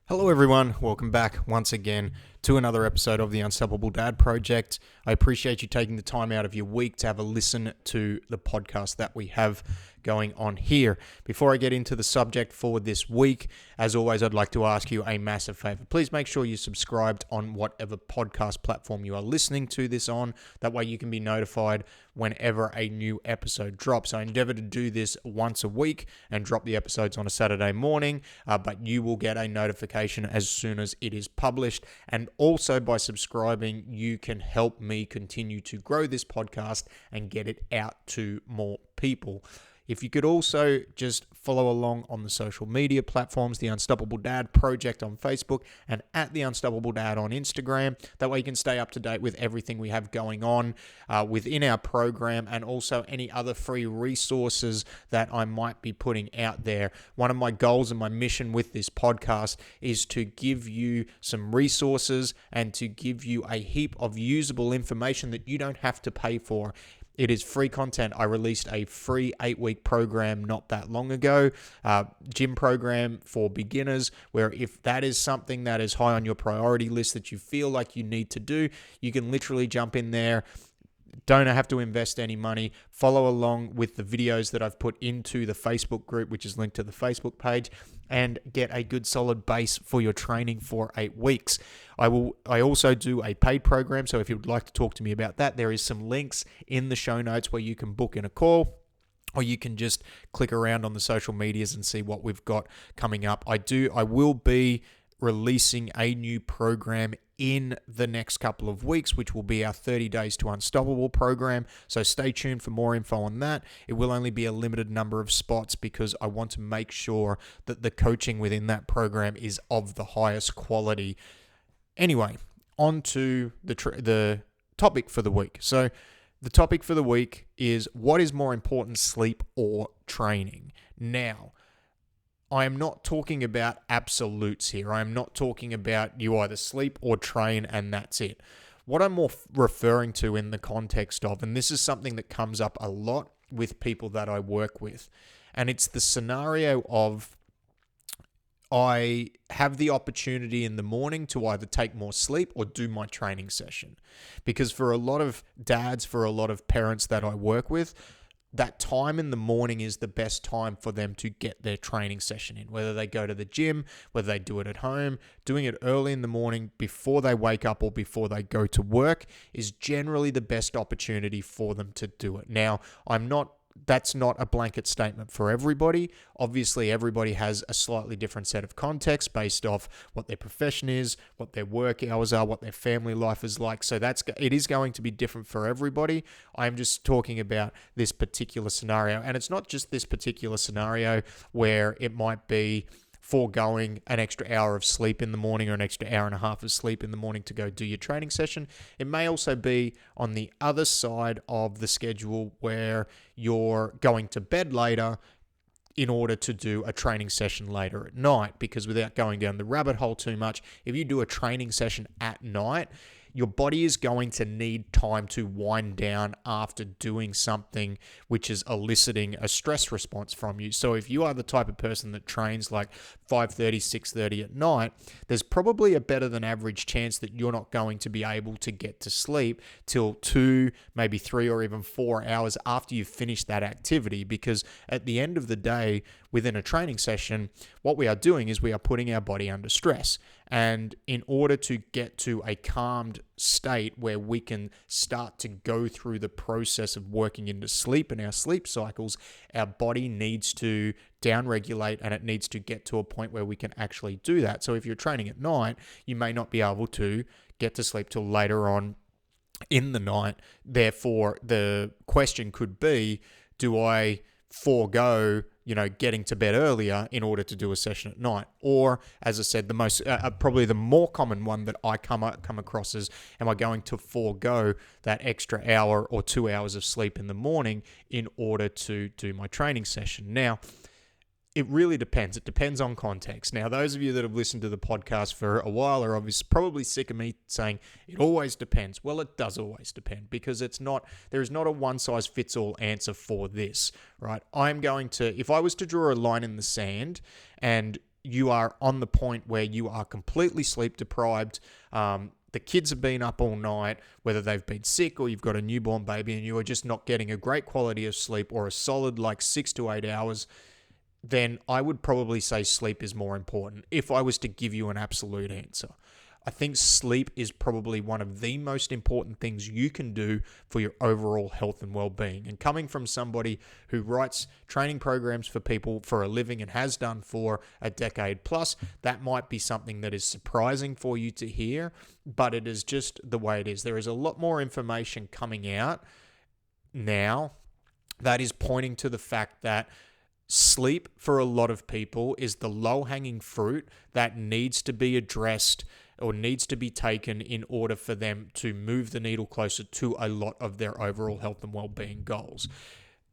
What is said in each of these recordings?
Hello everyone, welcome back once again to another episode of the Unstoppable Dad Project. I appreciate you taking the time out of your week to have a listen to the podcast that we have going on here. Before I get into the subject for this week, as always, I'd like to ask you a massive favor. Please make sure you're subscribed on whatever podcast platform you are listening to this on. That way you can be notified whenever a new episode drops. I endeavor to do this once a week and drop the episodes on a Saturday morning, but you will get a notification as soon as it is published. And also by subscribing, you can help me continue to grow this podcast and get it out to more people. If you could also just follow along on the social media platforms, the Unstoppable Dad Project on Facebook and at the Unstoppable Dad on Instagram. That way you can stay up to date with everything we have going on within our program and also any other free resources that I might be putting out there. One of my goals and my mission with this podcast is to give you some resources and to give you a heap of usable information that you don't have to pay for. It is free content. I released a free 8-week program not that long ago, gym program for beginners, where if that is something that is high on your priority list that you feel like you need to do, you can literally jump in there. Don't have to invest any money. Follow along with the videos that I've put into the Facebook group, which is linked to the Facebook page, and get a good solid base for your training for 8 weeks. I also do a paid program, so if you would like to talk to me about that, there is some links in the show notes where you can book in a call, or you can just click around on the social medias and see what we've got coming up. I will be releasing a new program in the next couple of weeks, which will be our 30 Days to Unstoppable program. So stay tuned for more info on that. It will only be a limited number of spots because I want to make sure that the coaching within that program is of the highest quality. Anyway, on to the topic for the week. So the topic for the week is, what is more important, sleep or training? Now, I am not talking about absolutes here. I am not talking about you either sleep or train and that's it. What I'm more referring to in the context of, and this is something that comes up a lot with people that I work with, and it's the scenario of I have the opportunity in the morning to either take more sleep or do my training session. Because for a lot of dads, for a lot of parents that I work with, that time in the morning is the best time for them to get their training session in. Whether they go to the gym, whether they do it at home, doing it early in the morning before they wake up or before they go to work is generally the best opportunity for them to do it. Now, that's not a blanket statement for everybody. Obviously, everybody has a slightly different set of context based off what their profession is, what their work hours are, what their family life is like. So it is going to be different for everybody. I'm just talking about this particular scenario. And it's not just this particular scenario where it might be foregoing an extra hour of sleep in the morning or an extra hour and a half of sleep in the morning to go do your training session. It may also be on the other side of the schedule where you're going to bed later in order to do a training session later at night. Because without going down the rabbit hole too much, if you do a training session at night, your body is going to need time to wind down after doing something which is eliciting a stress response from you. So if you are the type of person that trains like 5:30, 6:30 at night, there's probably a better than average chance that you're not going to be able to get to sleep till 2, maybe 3 or even 4 hours after you've finished that activity. Because at the end of the day, within a training session, what we are doing is we are putting our body under stress. And in order to get to a calmed state where we can start to go through the process of working into sleep and our sleep cycles, our body needs to downregulate and it needs to get to a point where we can actually do that. So if you're training at night, you may not be able to get to sleep till later on in the night. Therefore, the question could be, do I forego getting to bed earlier in order to do a session at night? Or, as I said, the most probably the more common one that I come across is, am I going to forego that extra hour or 2 hours of sleep in the morning in order to do my training session? Now, it really depends. It depends on context. Now, those of you that have listened to the podcast for a while are obviously probably sick of me saying it always depends. Well, it does always depend, because there is not a one-size-fits-all answer for this, right? If I was to draw a line in the sand and you are on the point where you are completely sleep deprived. The kids have been up all night, whether they've been sick or you've got a newborn baby, and you are just not getting a great quality of sleep or a solid 6 to 8 hours, then I would probably say sleep is more important if I was to give you an absolute answer. I think sleep is probably one of the most important things you can do for your overall health and well-being. And coming from somebody who writes training programs for people for a living and has done for a decade plus, that might be something that is surprising for you to hear, but it is just the way it is. There is a lot more information coming out now that is pointing to the fact that sleep for a lot of people is the low-hanging fruit that needs to be addressed or needs to be taken in order for them to move the needle closer to a lot of their overall health and well-being goals.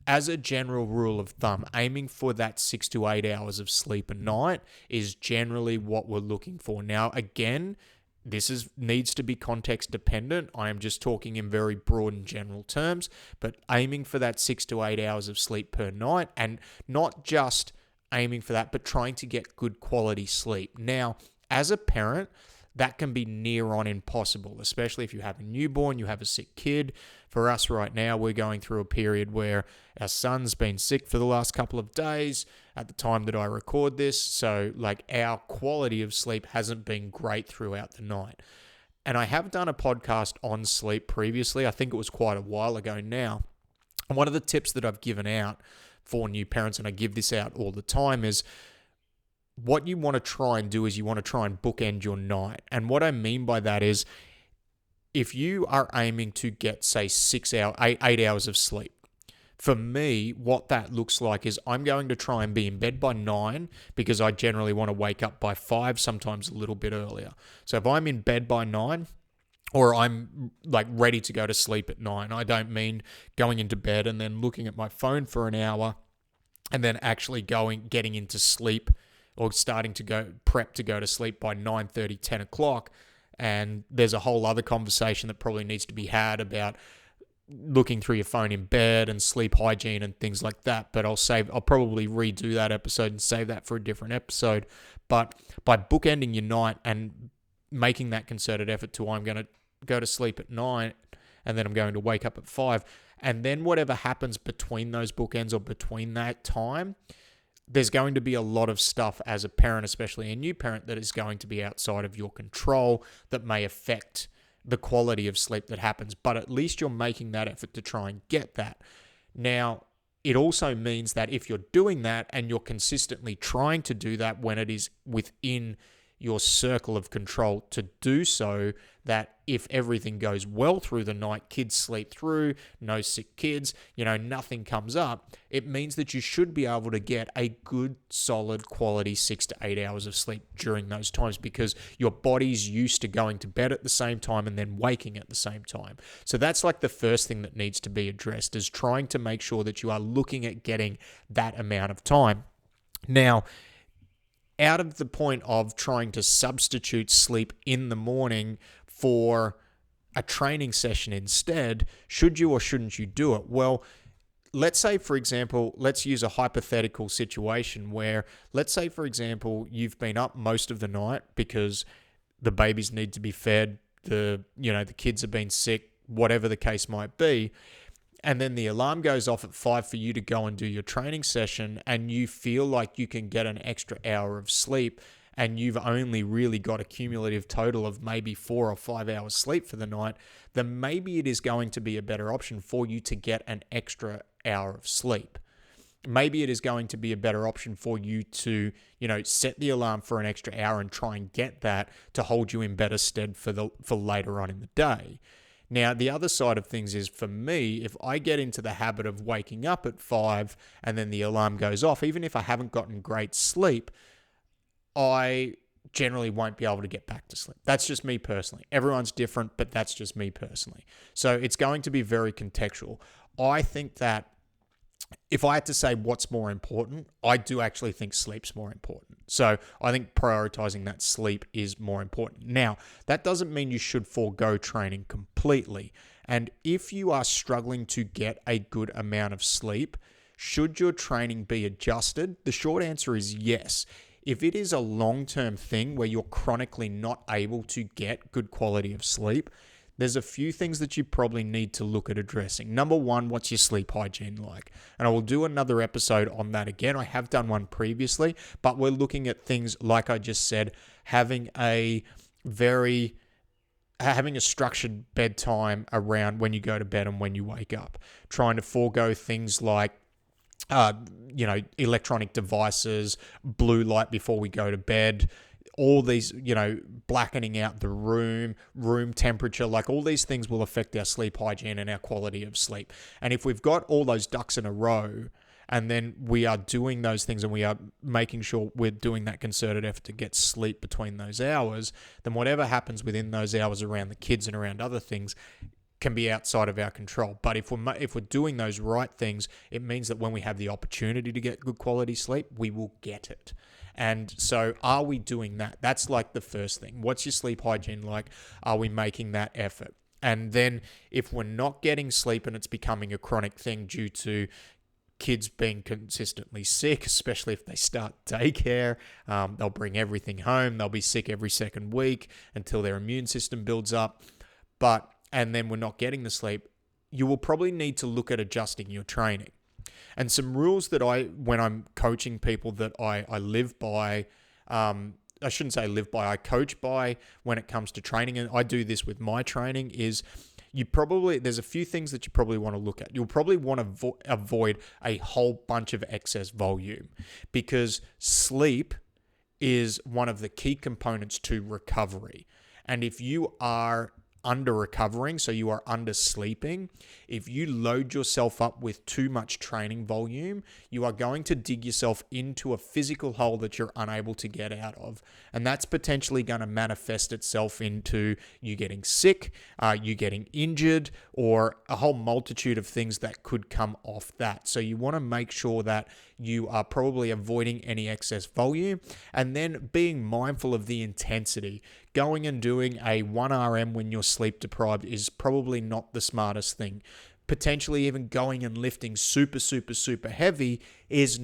As a general rule of thumb, aiming for that 6 to 8 hours of sleep a night is generally what we're looking for. Now, again, this needs to be context dependent. I am just talking in very broad and general terms, but aiming for that 6 to 8 hours of sleep per night, and not just aiming for that, but trying to get good quality sleep. Now, as a parent, that can be near on impossible, especially if you have a newborn, you have a sick kid. For us right now, we're going through a period where our son's been sick for the last couple of days at the time that I record this. So our quality of sleep hasn't been great throughout the night. And I have done a podcast on sleep previously. I think it was quite a while ago now. And one of the tips that I've given out for new parents, and I give this out all the time, is what you want to try and do is you want to try and bookend your night. And what I mean by that is if you are aiming to get, say, 8 hours of sleep, for me, what that looks like is I'm going to try and be in bed by 9 because I generally want to wake up by 5, sometimes a little bit earlier. So if I'm in bed by 9, or I'm ready to go to sleep at 9, I don't mean going into bed and then looking at my phone for an hour and then actually getting into sleep or starting to prep to go to sleep by 9:30, 10 o'clock. And there's a whole other conversation that probably needs to be had about looking through your phone in bed and sleep hygiene and things like that. But I'll probably redo that episode and save that for a different episode. But by bookending your night and making that concerted effort to, I'm going to go to sleep at 9 and then I'm going to wake up at 5. And then whatever happens between those bookends or between that time, there's going to be a lot of stuff as a parent, especially a new parent, that is going to be outside of your control that may affect the quality of sleep that happens. But at least you're making that effort to try and get that. Now, it also means that if you're doing that and you're consistently trying to do that when it is within your circle of control to do so, that if everything goes well through the night, kids sleep through, no sick kids, nothing comes up, it means that you should be able to get a good, solid, quality 6 to 8 hours of sleep during those times because your body's used to going to bed at the same time and then waking at the same time. So that's the first thing that needs to be addressed, is trying to make sure that you are looking at getting that amount of time. Now, out of the point of trying to substitute sleep in the morning for a training session instead, should you or shouldn't you do it? Well, let's say, for example, let's use a hypothetical situation where, let's say, for example, you've been up most of the night because the babies need to be fed, the kids have been sick, whatever the case might be. And then the alarm goes off at 5 for you to go and do your training session, and you feel like you can get an extra hour of sleep, and you've only really got a cumulative total of maybe 4 or 5 hours sleep for the night, then maybe it is going to be a better option for you to get an extra hour of sleep. Maybe it is going to be a better option for you to, set the alarm for an extra hour and try and get that to hold you in better stead for later on in the day. Now, the other side of things is, for me, if I get into the habit of waking up at 5 and then the alarm goes off, even if I haven't gotten great sleep, I generally won't be able to get back to sleep. That's just me personally. Everyone's different, but that's just me personally. So it's going to be very contextual. I think that if I had to say what's more important, I do actually think sleep's more important. So I think prioritizing that sleep is more important. Now, that doesn't mean you should forego training completely. And if you are struggling to get a good amount of sleep, should your training be adjusted? The short answer is yes. If it is a long-term thing where you're chronically not able to get good quality of sleep, there's a few things that you probably need to look at addressing. Number one, what's your sleep hygiene like? And I will do another episode on that again. I have done one previously, but we're looking at things like I just said, having a structured bedtime around when you go to bed and when you wake up, trying to forego things like electronic devices, blue light before we go to bed, all these, blackening out the room temperature, like all these things will affect our sleep hygiene and our quality of sleep. And if we've got all those ducks in a row, and then we are doing those things and we are making sure we're doing that concerted effort to get sleep between those hours, then whatever happens within those hours around the kids and around other things can be outside of our control. But if we're doing those right things, it means that when we have the opportunity to get good quality sleep, we will get it. And so are we doing that? That's like the first thing. What's your sleep hygiene like? Are we making that effort? And then if we're not getting sleep and it's becoming a chronic thing due to kids being consistently sick, especially if they start daycare, they'll bring everything home. They'll be sick every second week until their immune system builds up. And then we're not getting the sleep, you will probably need to look at adjusting your training. And some rules that when I'm coaching people that I live by, I shouldn't say live by, I coach by when it comes to training, and I do this with my training, is there's a few things that you probably want to look at. You'll probably want to avoid a whole bunch of excess volume, because sleep is one of the key components to recovery. And if you are under recovering, so you are under sleeping, if you load yourself up with too much training volume, you are going to dig yourself into a physical hole that you're unable to get out of. And that's potentially going to manifest itself into you getting sick, you getting injured, or a whole multitude of things that could come off that. So you want to make sure that you are probably avoiding any excess volume, and then being mindful of the intensity. Going and doing a 1RM when you're sleep deprived is probably not the smartest thing. Potentially even going and lifting super, super, super heavy could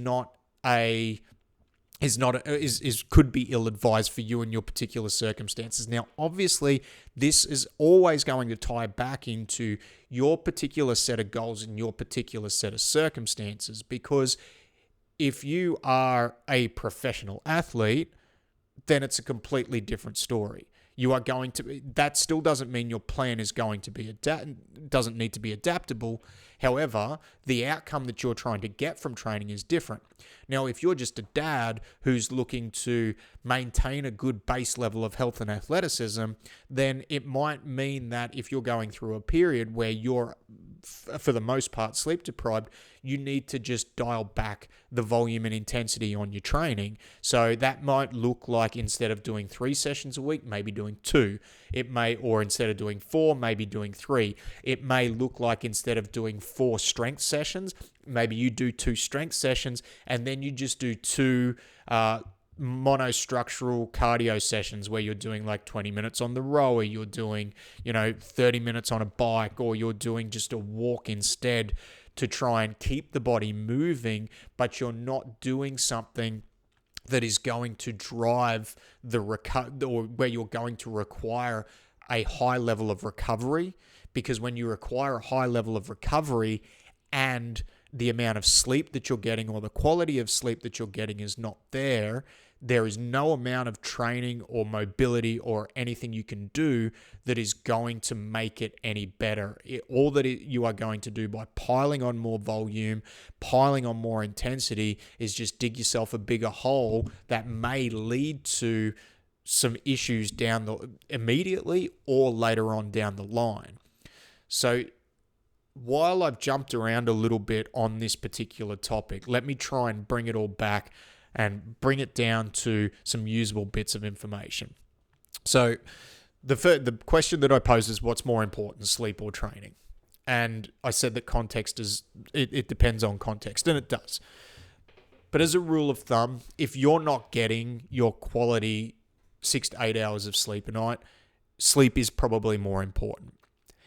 be ill-advised for you in your particular circumstances. Now, obviously, this is always going to tie back into your particular set of goals and your particular set of circumstances, because if you are a professional athlete, then it's a completely different story. That still doesn't mean your plan is going to be doesn't need to be adaptable. However, the outcome that you're trying to get from training is different. Now, if you're just a dad who's looking to maintain a good base level of health and athleticism, then it might mean that if you're going through a period where you're, for the most part, sleep deprived, you need to just dial back the volume and intensity on your training. So that might look like, instead of doing 3 sessions a week, maybe doing 2. Or instead of doing 4, maybe doing 3. It may look like, instead of doing 4 strength sessions, maybe you do 2 strength sessions, and then you just do 2 monostructural cardio sessions where you're doing like 20 minutes on the rower, you're doing 30 minutes on a bike, or you're doing just a walk instead, to try and keep the body moving, but you're not doing something that is going to drive or where you're going to require a high level of recovery. Because when you require a high level of recovery and the amount of sleep that you're getting, or the quality of sleep that you're getting, is not there is no amount of training or mobility or anything you can do that is going to make it any better. All that you are going to do by piling on more volume, piling on more intensity, is just dig yourself a bigger hole that may lead to some issues immediately or later on down the line. So while I've jumped around a little bit on this particular topic, let me try and bring it all back and bring it down to some usable bits of information. So the question that I posed is, what's more important, sleep or training? And I said that context it depends on context, and it does. But as a rule of thumb, if you're not getting your quality 6 to 8 hours of sleep a night, sleep is probably more important.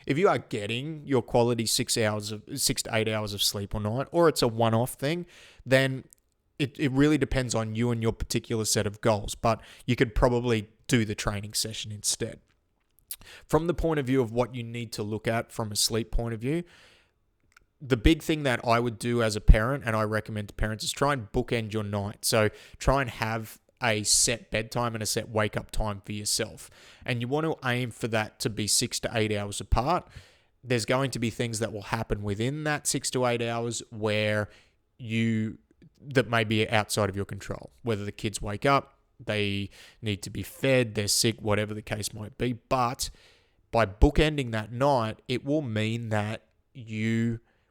If you are getting your quality 6 to 8 hours of sleep a night, or it's a one-off thing, then it really depends on you and your particular set of goals, but you could probably do the training session instead. From the point of view of what you need to look at from a sleep point of view, the big thing that I would do as a parent, and I recommend to parents, is try and bookend your night. So try and have a set bedtime and a set wake up time for yourself. And you want to aim for that to be 6 to 8 hours apart. There's going to be things that will happen within that 6 to 8 hours that may be outside of your control. Whether the kids wake up, they need to be fed, they're sick, whatever the case might be. But by bookending that night, it will mean that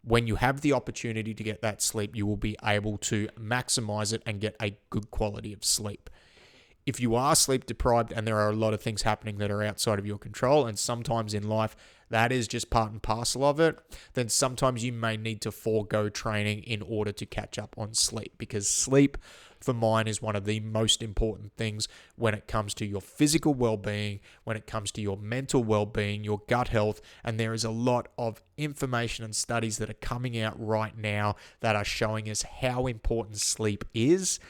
when you have the opportunity to get that sleep, you will be able to maximize it and get a good quality of sleep. If you are sleep deprived and there are a lot of things happening that are outside of your control, and sometimes in life that is just part and parcel of it, then sometimes you may need to forego training in order to catch up on sleep, because sleep for mine is one of the most important things when it comes to your physical well-being, when it comes to your mental well-being, your gut health. And there is a lot of information and studies that are coming out right now that are showing us how important sleep is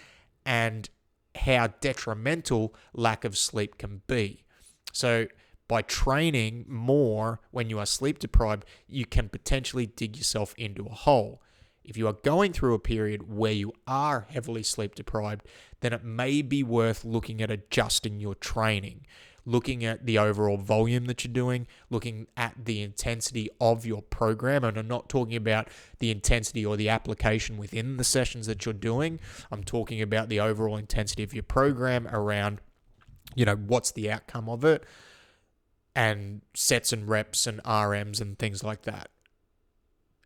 and how detrimental lack of sleep can be. So by training more when you are sleep deprived, you can potentially dig yourself into a hole. If you are going through a period where you are heavily sleep deprived, then it may be worth looking at adjusting your training, looking at the overall volume that you're doing, looking at the intensity of your program. And I'm not talking about the intensity or the application within the sessions that you're doing. I'm talking about the overall intensity of your program around, what's the outcome of it, and sets and reps and RMs and things like that.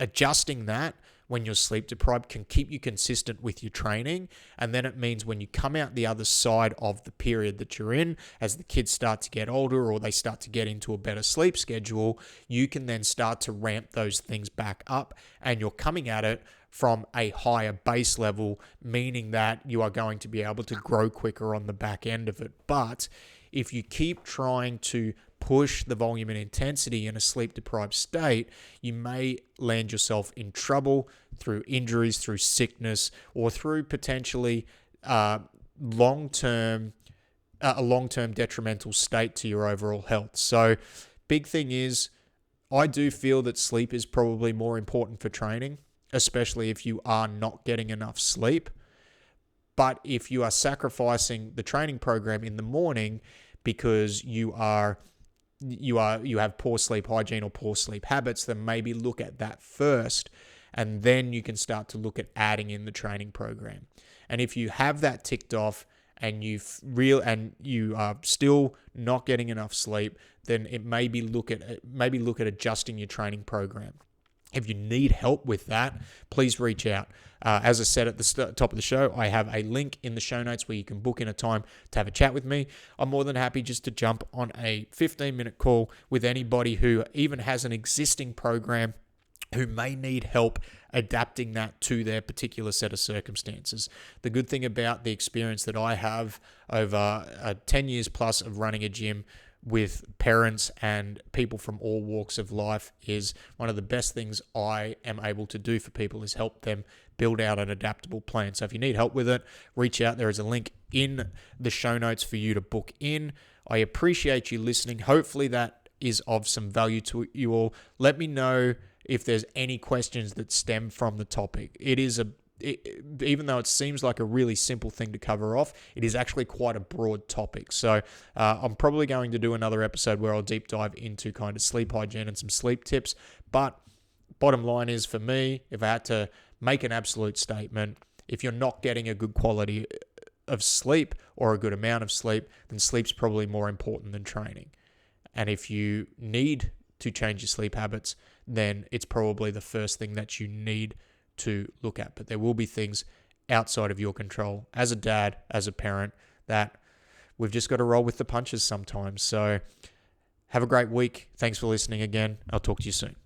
Adjusting that when you're sleep deprived can keep you consistent with your training. And then it means when you come out the other side of the period that you're in, as the kids start to get older or they start to get into a better sleep schedule, you can then start to ramp those things back up, and you're coming at it from a higher base level, meaning that you are going to be able to grow quicker on the back end of it. But if you keep trying to push the volume and intensity in a sleep-deprived state, you may land yourself in trouble through injuries, through sickness, or through potentially a long-term detrimental state to your overall health. So big thing is, I do feel that sleep is probably more important for training, especially if you are not getting enough sleep. But if you are sacrificing the training program in the morning because you have poor sleep hygiene or poor sleep habits, then maybe look at that first, and then you can start to look at adding in the training program. And if you have that ticked off and you are still not getting enough sleep, then it maybe look at adjusting your training program. If you need help with that, please reach out. As I said at the top of the show, I have a link in the show notes where you can book in a time to have a chat with me. I'm more than happy just to jump on a 15-minute call with anybody who even has an existing program who may need help adapting that to their particular set of circumstances. The good thing about the experience that I have over 10 years plus of running a gym with parents and people from all walks of life is one of the best things I am able to do for people is help them build out an adaptable plan. So if you need help with it, reach out. There is a link in the show notes for you to book in. I appreciate you listening. Hopefully that is of some value to you all. Let me know if there's any questions that stem from the topic. Even though it seems like a really simple thing to cover off, it is actually quite a broad topic. So I'm probably going to do another episode where I'll deep dive into kind of sleep hygiene and some sleep tips. But bottom line is, for me, if I had to make an absolute statement, if you're not getting a good quality of sleep or a good amount of sleep, then sleep's probably more important than training. And if you need to change your sleep habits, then it's probably the first thing that you need to look at. But there will be things outside of your control as a dad, as a parent, that we've just got to roll with the punches sometimes. So have a great week. Thanks for listening again. I'll talk to you soon.